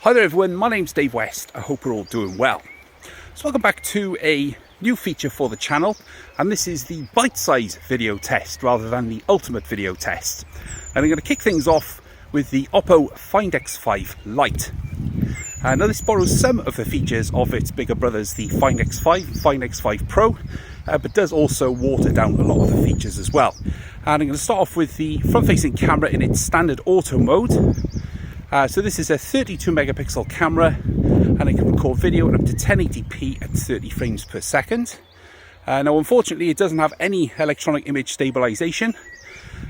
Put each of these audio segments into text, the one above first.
Hi there everyone, my name's Dave West. I hope we're all doing well. So welcome back to a new feature for the channel, and this is the bite-size video test rather than the ultimate video test. And I'm going to kick things off with the Oppo Find X5 Lite. Now this borrows some of the features of its bigger brothers, the Find X5, Find X5 Pro, but does also water down a lot of the features as well. And I'm going to start off with the front-facing camera in its standard auto mode. So this is a 32 megapixel camera, and it can record video at up to 1080p at 30 frames per second. Now unfortunately it doesn't have any electronic image stabilization,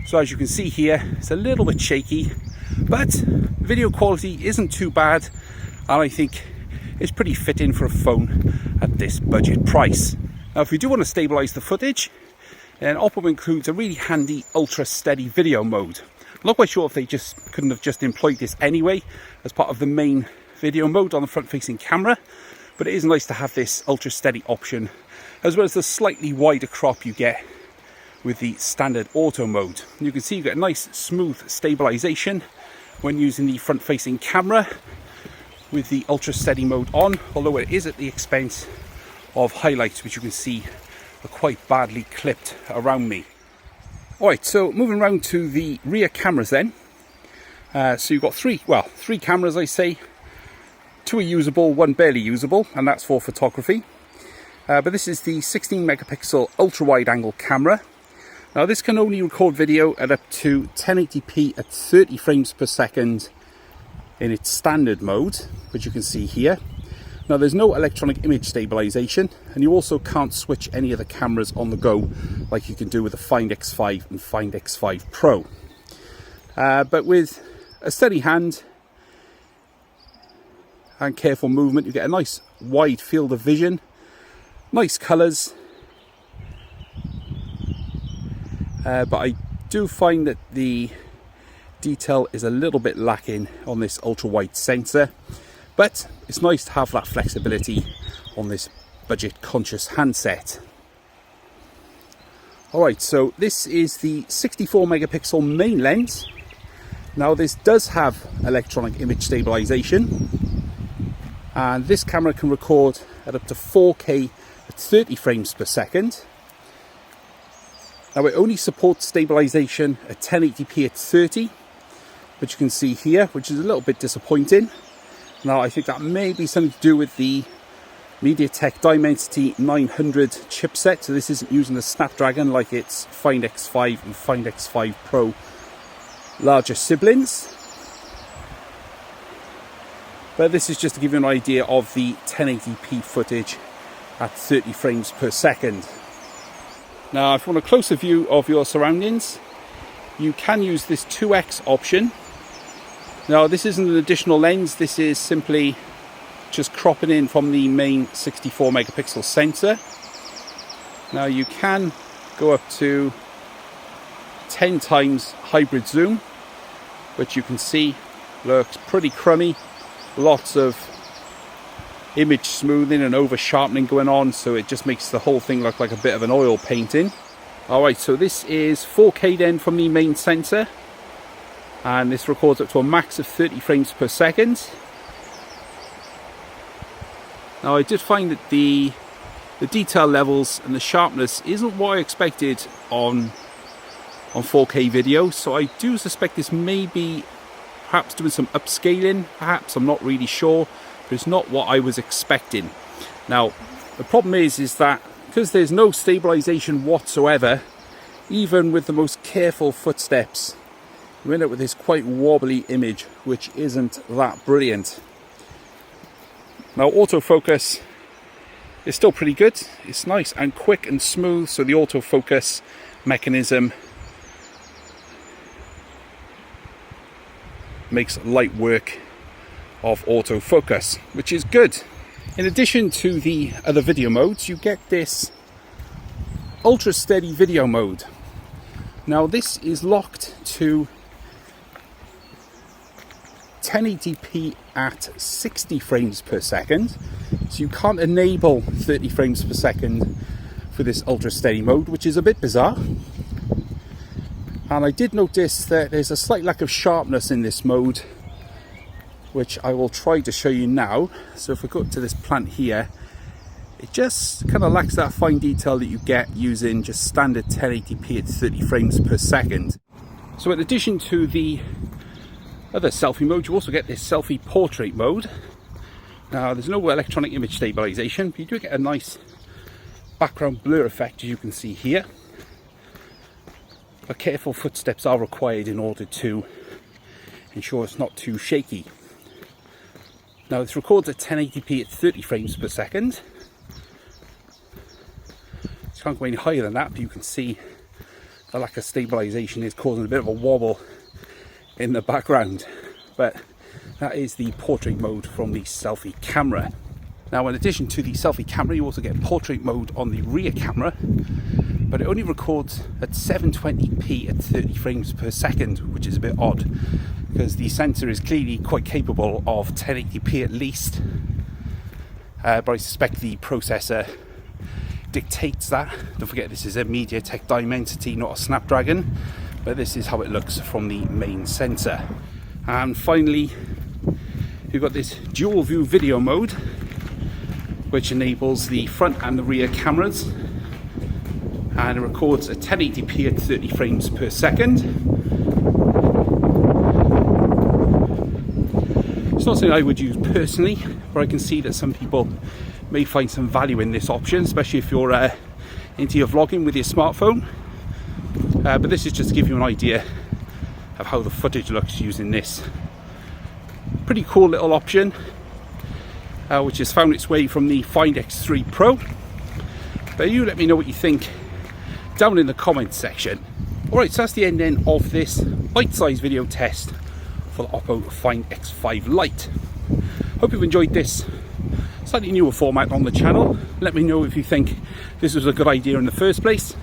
so as you can see here it's a little bit shaky, but video quality isn't too bad, and I think it's pretty fitting for a phone at this budget price. Now if we do want to stabilize the footage, then Oppo includes a really handy ultra steady video mode. I'm not quite sure if they couldn't have just employed this anyway as part of the main video mode on the front facing camera, but it is nice to have this ultra steady option, as well as the slightly wider crop you get with the standard auto mode. You can see you get a nice smooth stabilization when using the front facing camera with the ultra steady mode on, although it is at the expense of highlights, which you can see are quite badly clipped around me. Alright, so moving around to the rear cameras then. So you've got three cameras, I say. Two are usable, one barely usable, and that's for photography. But this is the 16 megapixel ultra wide angle camera. Now this can only record video at up to 1080p at 30 frames per second in its standard mode, which you can see here. Now there's no electronic image stabilization, and you also can't switch any of the cameras on the go like you can do with the Find X5 and Find X5 Pro. But with a steady hand and careful movement, you get a nice wide field of vision, nice colors. But I do find that the detail is a little bit lacking on this ultra wide sensor. But it's nice to have that flexibility on this budget conscious handset. Alright, so this is the 64 megapixel main lens. Now this does have electronic image stabilization, and this camera can record at up to 4K at 30 frames per second. Now it only supports stabilization at 1080p at 30, which you can see here, which is a little bit disappointing. Now I think that may be something to do with the MediaTek Dimensity 900 chipset. So this isn't using the Snapdragon like its Find X5 and Find X5 Pro larger siblings. But this is just to give you an idea of the 1080p footage at 30 frames per second. Now if you want a closer view of your surroundings, you can use this 2x option. Now this isn't an additional lens, this is simply just cropping in from the main 64 megapixel sensor. Now you can go up to 10 times hybrid zoom, which you can see looks pretty crummy. Lots of image smoothing and over sharpening going on, so it just makes the whole thing look like a bit of an oil painting. Alright, so this is 4K then from the main sensor, and this records up to a max of 30 frames per second. Now I did find that the detail levels and the sharpness isn't what I expected on 4K video, so I do suspect this may be perhaps doing some upscaling, perhaps, I'm not really sure, but it's not what I was expecting. Now the problem is that because there's no stabilization whatsoever, even with the most careful footsteps, you end up with this quite wobbly image, which isn't that brilliant. Now autofocus is still pretty good. It's nice and quick and smooth, so the autofocus mechanism makes light work of autofocus, which is good. In addition to the other video modes, you get this ultra steady video mode. Now this is locked to 1080p at 60 frames per second, so you can't enable 30 frames per second for this ultra steady mode, which is a bit bizarre. And I did notice that there's a slight lack of sharpness in this mode which I will try to show you now. So if we go to this plant here, it just kind of lacks that fine detail that you get using just standard 1080p at 30 frames per second. So in addition to the other selfie mode, you also get this selfie portrait mode. Now there's no electronic image stabilization, but you do get a nice background blur effect, as you can see here. But careful footsteps are required in order to ensure it's not too shaky. Now this records at 1080p at 30 frames per second. It can't go any higher than that, but you can see the lack of stabilization is causing a bit of a wobble in the background. But that is the portrait mode from the selfie camera. Now in addition to the selfie camera, you also get portrait mode on the rear camera, but it only records at 720p at 30 frames per second, which is a bit odd because the sensor is clearly quite capable of 1080p at least, but I suspect the processor dictates that. Don't forget, this is a MediaTek Dimensity, not a Snapdragon, but this is how it looks from the main sensor. And finally, you've got this dual view video mode, which enables the front and the rear cameras, and it records at 1080p at 30 frames per second. It's not something I would use personally, but I can see that some people may find some value in this option, especially if you're into your vlogging with your smartphone. But this is just to give you an idea of how the footage looks using this pretty cool little option, which has found its way from the Find X3 Pro. But you let me know what you think down in the comments section. Alright, so that's the end then of this bite-sized video test for the Oppo Find X5 Lite. Hope you've enjoyed this slightly newer format on the channel. Let me know if you think this was a good idea in the first place.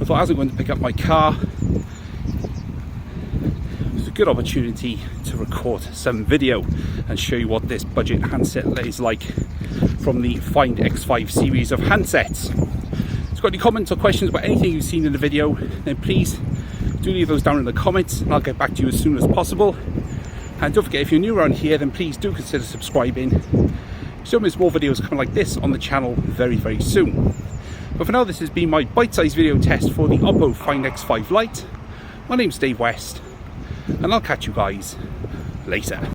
I thought, as I'm going to pick up my car, it's a good opportunity to record some video and show you what this budget handset is like from the Find X5 series of handsets. If you've got any comments or questions about anything you've seen in the video, then please do leave those down in the comments and I'll get back to you as soon as possible. And don't forget, if you're new around here, then please do consider subscribing. So there's more videos coming like this on the channel very, very soon. But for now, this has been my bite-sized video test for the Oppo Find X5 Lite. My name's Dave West, and I'll catch you guys later.